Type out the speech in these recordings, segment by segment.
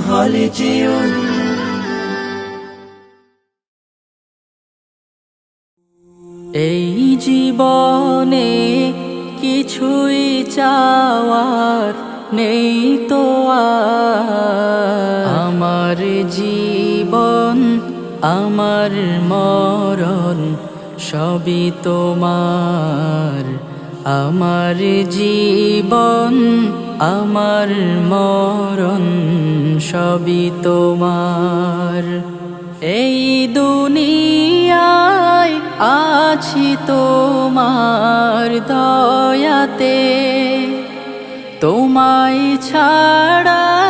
হলে যেও। এই জীবনে কিছুই চাওয়ার নেই তো আর। আমার জীবন আমার মরণ সবই তোমার। আমার জীবন আমার মরণ সবই তোমার। এই দুনিয়ায় আছি তোমার দয়াতে, তোমায় ছাড়া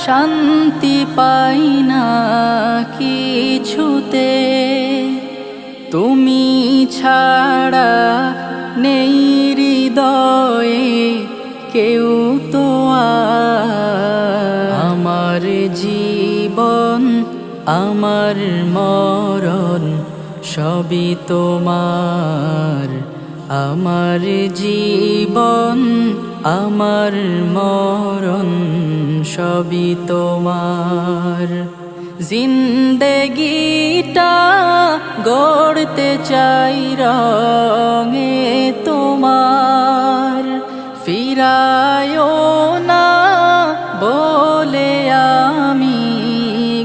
শান্তি পাই না কিছুতে। তুমি ছাড়া নেই হৃদয়ে কেউ তো আর। আমার জীবন আমার মরণ সবই তোমার। আমার জীবন আমার মরণ সবই তোমার। জিন্দেগিটা গড়তে চাই রঙে তোমার। ফিরায়ও না বলে আমি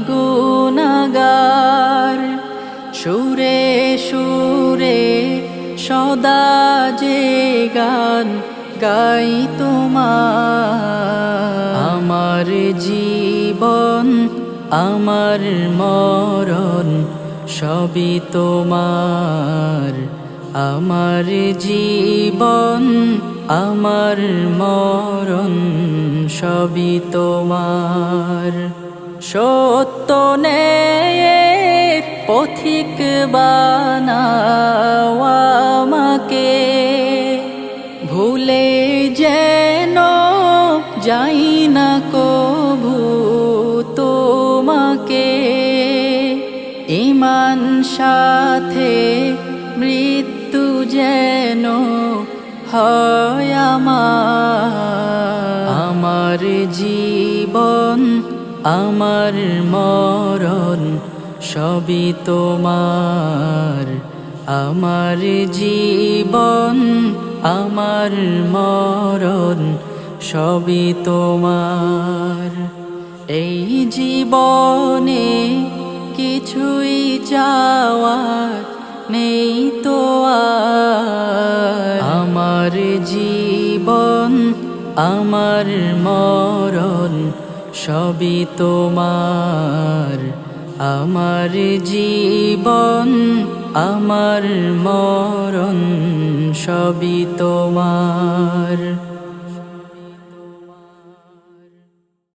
গুনাহগার। সুরে সুরে সদা যে গান গাই তোমার। আমার জীবন আমার মরণ সবই তোমার। আমার জীবন আমার মরণ সবই তোমার। সত্য নেয়ের পথিক বানাও আমাকে, ভুলে যেন যাই না কভু তোমাকে। ঈমান সাথে মৃত্যু যেন হয় আমার। আমার জীবন আমার মরণ সবই তোমার। আমার জীবন আমার মরণ সবই তোমার। এই জীবনে কিছুই চাওয়ার নেই তো আর। আমার জীবন আমার মরণ সবই তোমার। আমার জীবন আমার মরণ সবই তোমার।